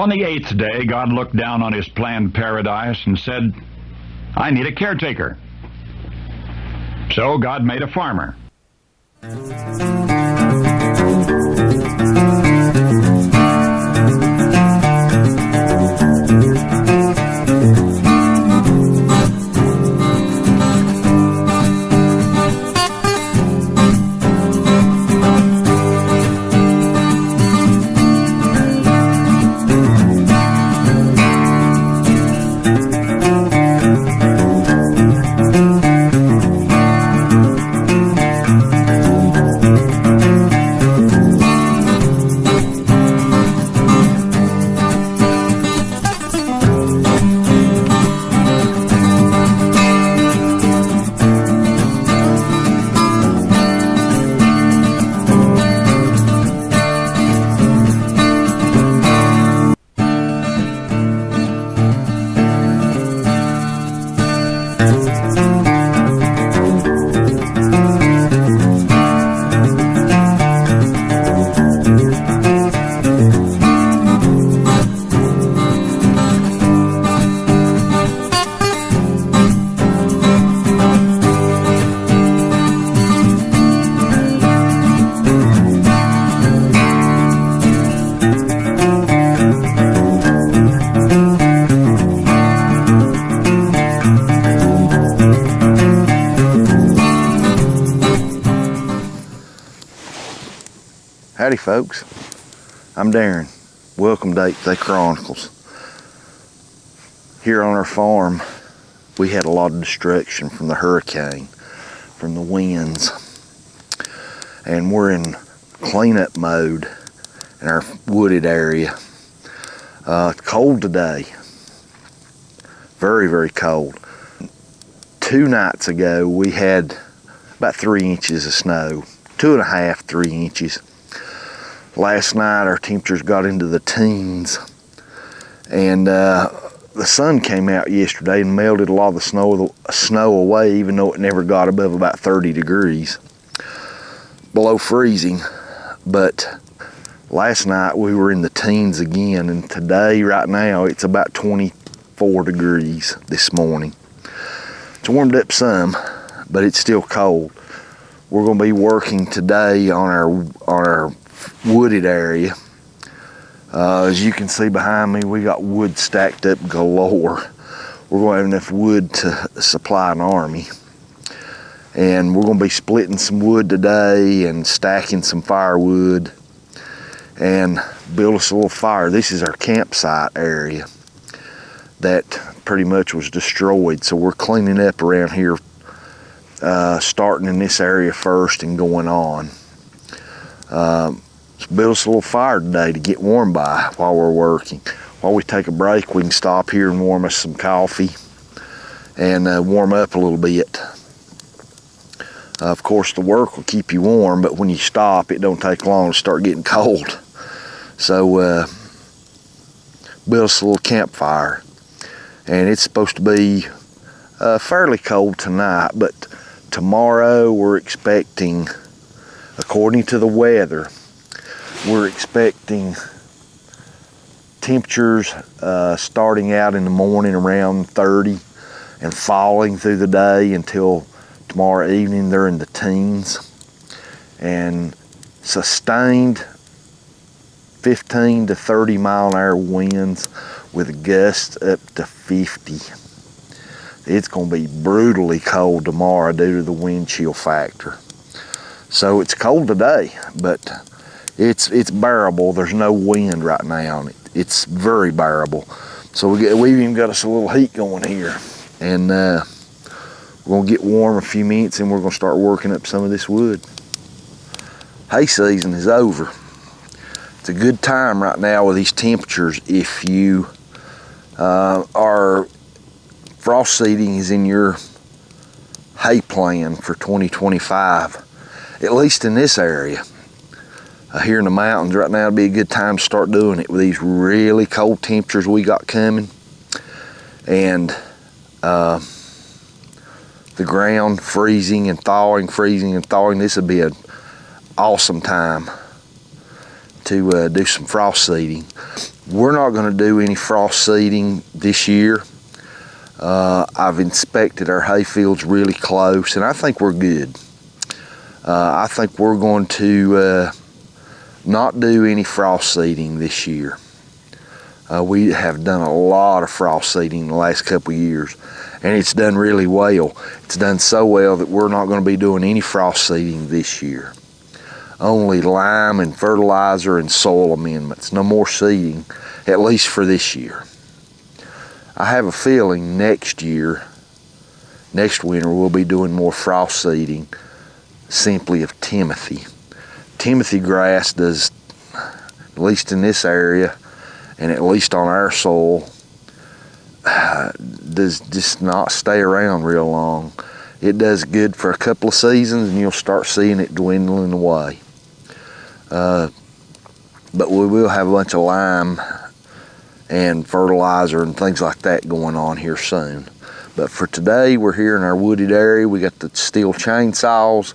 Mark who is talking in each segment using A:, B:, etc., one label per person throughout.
A: On the 8th day, God looked down on his planned paradise and said, I need a caretaker. So God made a farmer.
B: Howdy folks, I'm Darren. Welcome to the Chronicles. Here on our farm, we had a lot of destruction from the hurricane, from the winds, and we're in cleanup mode in our wooded area. It's cold today, very, very cold. 2 nights ago, we had about 3 inches of snow, 2.5, 3 inches. Last night our temperatures got into the teens, and the sun came out yesterday and melted a lot of the snow away, even though it never got above about 30 degrees, below freezing. But last night we were in the teens again, and today, right now, it's about 24 degrees this morning. It's warmed up some, but it's still cold. We're going to be working today on our wooded area. As you can see behind me, we got wood stacked up galore. We're going to have enough wood to supply an army. And we're going to be splitting some wood today and stacking some firewood and build us a little fire. This is our campsite area that pretty much was destroyed. So we're cleaning up around here, starting in this area first and going on. Let's build us a little fire today to get warm by while we're working. While we take a break, we can stop here and warm us some coffee and warm up a little bit. Of course, the work will keep you warm, but when you stop, it don't take long to start getting cold. So build us a little campfire. And it's supposed to be fairly cold tonight, but tomorrow we're expecting, according to the weather, we're expecting temperatures starting out in the morning around 30 and falling through the day until tomorrow evening they're in the teens, and sustained 15 to 30 mile-an-hour winds with gusts up to 50. It's going to be brutally cold tomorrow due to the wind chill factor. So it's cold today, but it's bearable. There's no wind right now. It's very bearable. So we've even got us a little heat going here, and we're gonna get warm a few minutes, and we're gonna start working up some of this wood. Hay season is over. It's a good time right now with these temperatures. If you are frost seeding is in your hay plan for 2025, at least in this area. Here in the mountains right now would be a good time to start doing it with these really cold temperatures we got coming, and the ground freezing and thawing, freezing and thawing. This would be an awesome time to do some frost seeding. We're not going to do any frost seeding this year. I've inspected our hay fields really close, and I think we're good. I think we're going to not do any frost seeding this year. We have done a lot of frost seeding in the last couple of years, and it's done really well. It's done so well that we're not going to be doing any frost seeding this year. Only lime and fertilizer and soil amendments. No more seeding, at least for this year. I have a feeling next winter, we'll be doing more frost seeding, simply of Timothy. Timothy grass does, at least in this area, and at least on our soil, does just not stay around real long. It does good for a couple of seasons, and you'll start seeing it dwindling away. But we will have a bunch of lime and fertilizer and things like that going on here soon. But for today, we're here in our wooded area. We got the steel chainsaws.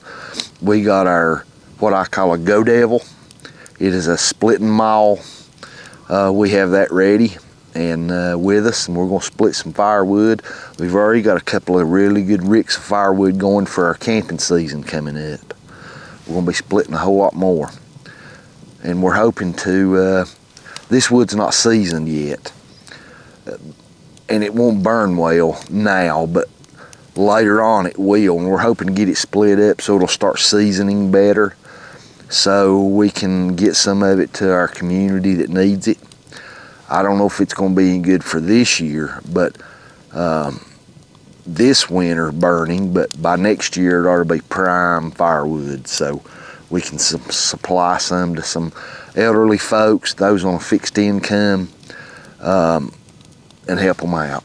B: We got our, what I call a Go Devil. It is a splitting maul. We have that ready and with us, and we're going to split some firewood. We've already got a couple of really good ricks of firewood going for our camping season coming up. We're going to be splitting a whole lot more. And we're hoping to, this wood's not seasoned yet. And it won't burn well now, but later on it will. And we're hoping to get it split up so it'll start seasoning better, so we can get some of it to our community that needs it. I don't know if it's going to be any good for this year, but this winter burning, but by next year it ought to be prime firewood, so we can supply some to some elderly folks, those on a fixed income, and help them out.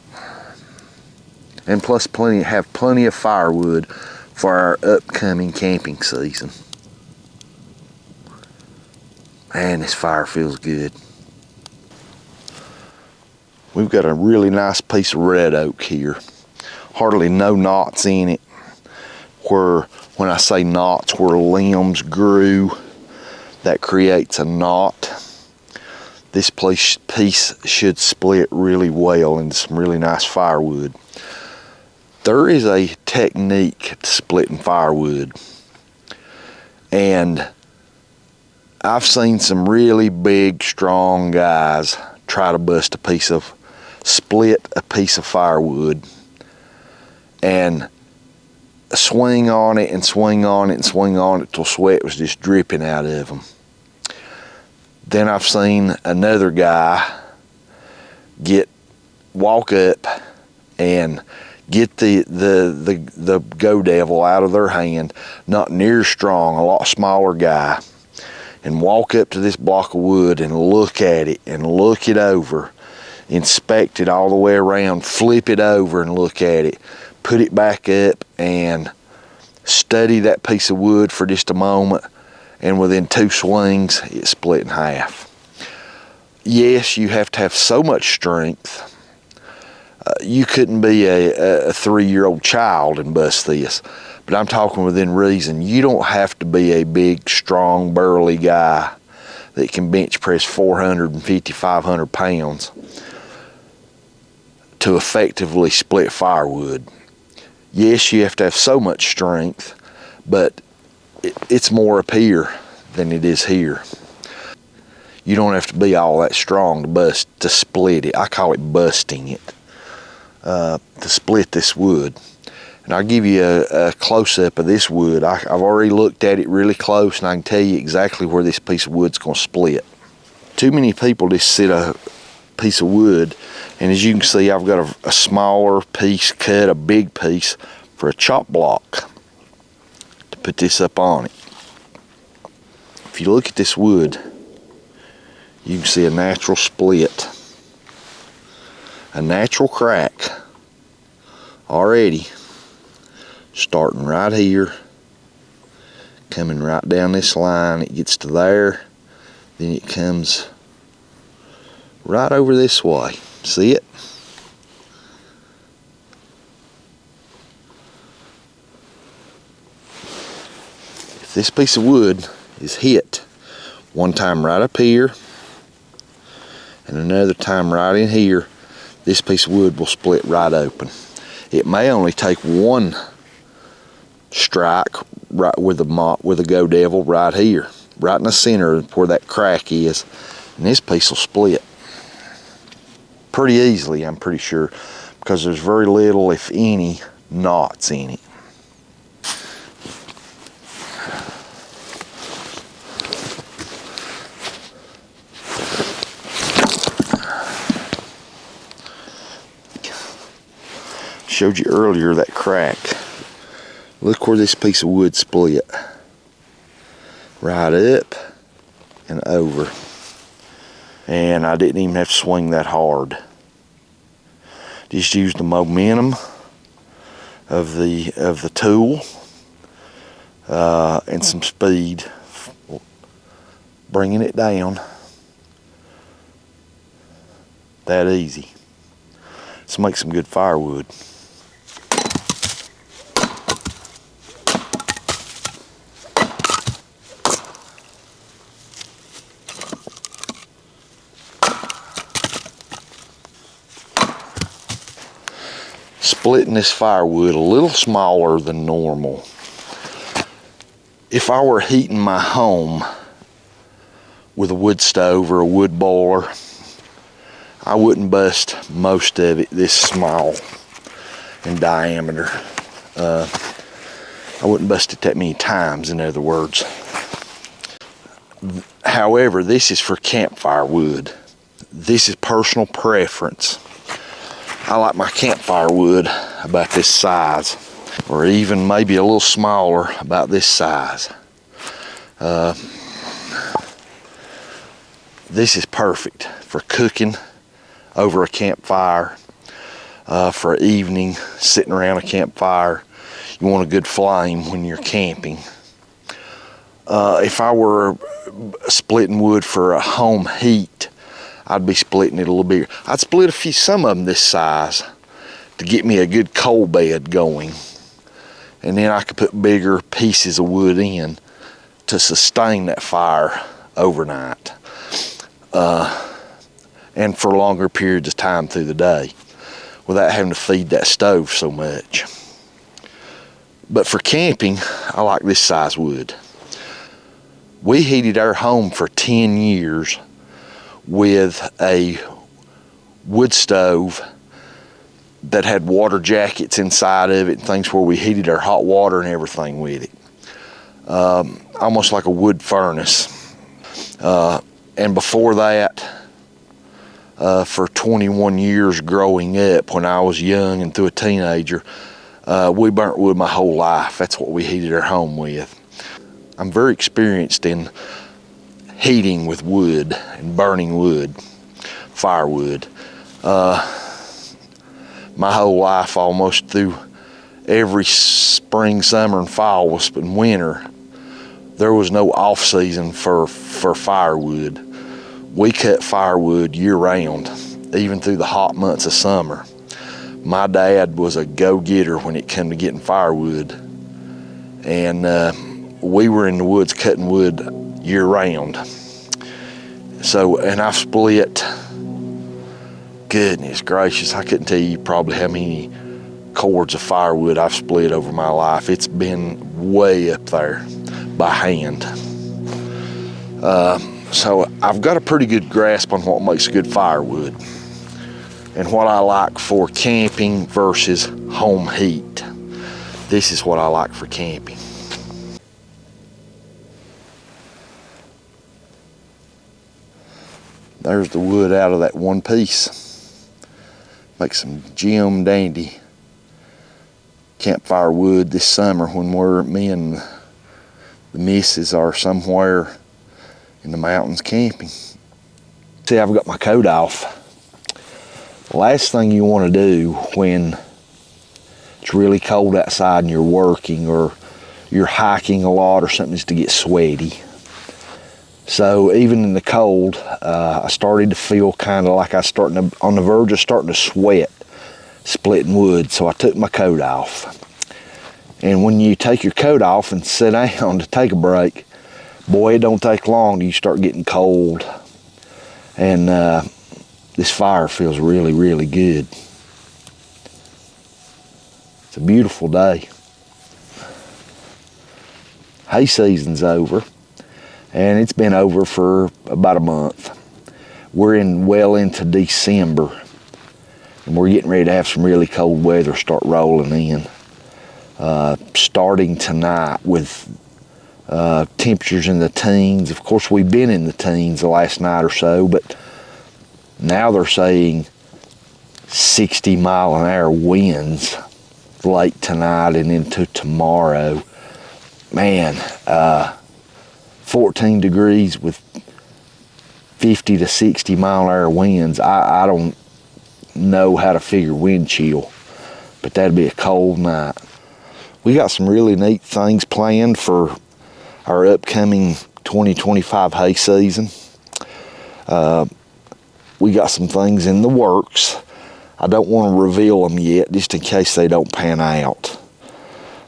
B: And plus have plenty of firewood for our upcoming camping season. Man, this fire feels good. We've got a really nice piece of red oak here. Hardly no knots in it. When I say knots, where limbs grew, that creates a knot. This piece should split really well into some really nice firewood. There is a technique to splitting firewood, and I've seen some really big, strong guys try to split a piece of firewood and swing on it and swing on it and swing on it till sweat was just dripping out of them. Then I've seen another guy walk up and get the Go Devil out of their hand, not near strong, a lot smaller guy, and walk up to this block of wood and look at it and look it over, inspect it all the way around, flip it over and look at it, put it back up and study that piece of wood for just a moment, and within 2 swings it split in half. Yes, you have to have so much strength. You couldn't be a 3-year-old child and bust this, but I'm talking within reason. You don't have to be a big, strong, burly guy that can bench press 450, 500 pounds to effectively split firewood. Yes, you have to have so much strength, but it's more up here than it is here. You don't have to be all that strong to split it. I call it busting it, to split this wood. And I'll give you a close-up of this wood. I've already looked at it really close, and I can tell you exactly where this piece of wood's going to split. Too many people just sit a piece of wood, and as you can see, I've got a smaller piece cut, a big piece for a chop block to put this up on it. If you look at this wood, you can see a natural split, a natural crack already, starting right here, coming right down this line. It gets to there, then it comes right over this way. See it? If this piece of wood is hit one time right up here and another time right in here, this piece of wood will split right open. It may only take one strike right with a Go Devil right here, right in the center where that crack is, and this piece will split pretty easily, I'm pretty sure, because there's very little, if any, knots in it. Showed you earlier that crack. Look where this piece of wood split. Right up and over. And I didn't even have to swing that hard. Just used the momentum of the tool and some speed, bringing it down. That easy. Let's make some good firewood. Splitting this firewood a little smaller than normal. If I were heating my home with a wood stove or a wood boiler, I wouldn't bust most of it this small in diameter. I wouldn't bust it that many times, in other words. However, this is for campfire wood. This is personal preference. I like my campfire wood about this size, or even maybe a little smaller, about this size. This is perfect for cooking over a campfire, for evening, sitting around a campfire. You want a good flame when you're camping. If I were splitting wood for a home heat, I'd be splitting it a little bigger. I'd split some of them this size to get me a good coal bed going. And then I could put bigger pieces of wood in to sustain that fire overnight. And for longer periods of time through the day without having to feed that stove so much. But for camping, I like this size wood. We heated our home for 10 years with a wood stove that had water jackets inside of it and things where we heated our hot water and everything with it. Almost like a wood furnace. And before that, for 21 years growing up, when I was young and through a teenager, we burnt wood my whole life. That's what we heated our home with. I'm very experienced in heating with wood and burning wood, firewood. My whole life, almost through every spring, summer, and fall, and winter, there was no off season for firewood. We cut firewood year round, even through the hot months of summer. My dad was a go-getter when it came to getting firewood, and we were in the woods cutting wood year round. So, and I've split, goodness gracious, I couldn't tell you probably how many cords of firewood I've split over my life. It's been way up there by hand. So I've got a pretty good grasp on what makes good firewood and what I like for camping versus home heat. This is what I like for camping. There's the wood out of that one piece. Make some Jim Dandy campfire wood this summer when me and the missus are somewhere in the mountains camping. See, I've got my coat off. The last thing you want to do when it's really cold outside and you're working or you're hiking a lot or something is to get sweaty. So even in the cold, I started to feel kind of like I was on the verge of starting to sweat splitting wood, so I took my coat off. And when you take your coat off and sit down to take a break, boy, it don't take long till you start getting cold. And this fire feels really, really good. It's a beautiful day. Hay season's over, and it's been over for about a month. We're well into December, and we're getting ready to have some really cold weather start rolling in. Starting tonight with temperatures in the teens. Of course, we've been in the teens the last night or so, but now they're saying 60-mile-an-hour winds late tonight and into tomorrow. Man, 14 degrees with 50 to 60-mile-an-hour winds. I don't know how to figure wind chill, but that'd be a cold night. We got some really neat things planned for our upcoming 2025 hay season. We got some things in the works. I don't want to reveal them yet, just in case they don't pan out.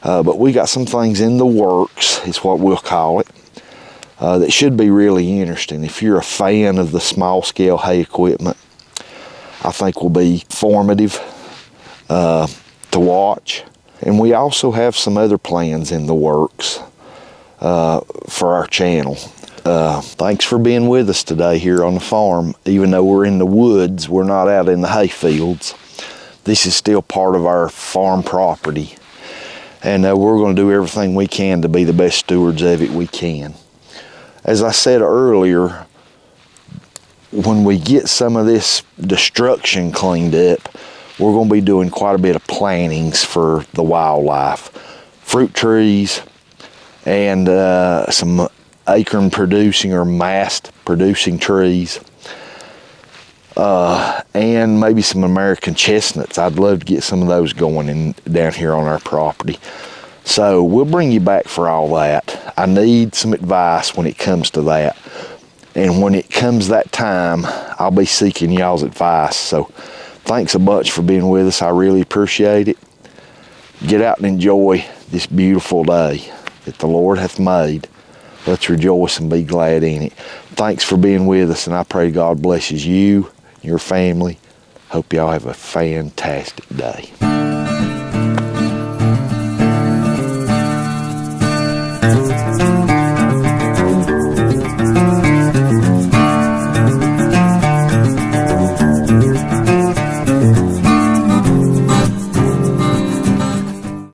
B: But we got some things in the works, is what we'll call it, that should be really interesting. If you're a fan of the small-scale hay equipment, I think will be formative to watch. And we also have some other plans in the works for our channel. Thanks for being with us today here on the farm. Even though we're in the woods, we're not out in the hay fields. This is still part of our farm property. And we're going to do everything we can to be the best stewards of it we can. As I said earlier, when we get some of this destruction cleaned up, we're going to be doing quite a bit of plantings for the wildlife. Fruit trees and some acorn producing or mast producing trees. And maybe some American chestnuts. I'd love to get some of those going down here on our property. So we'll bring you back for all that. I need some advice when it comes to that. And when it comes that time, I'll be seeking y'all's advice. So thanks a bunch for being with us. I really appreciate it. Get out and enjoy this beautiful day that the Lord hath made. Let's rejoice and be glad in it. Thanks for being with us, and I pray God blesses you, your family. Hope y'all have a fantastic day.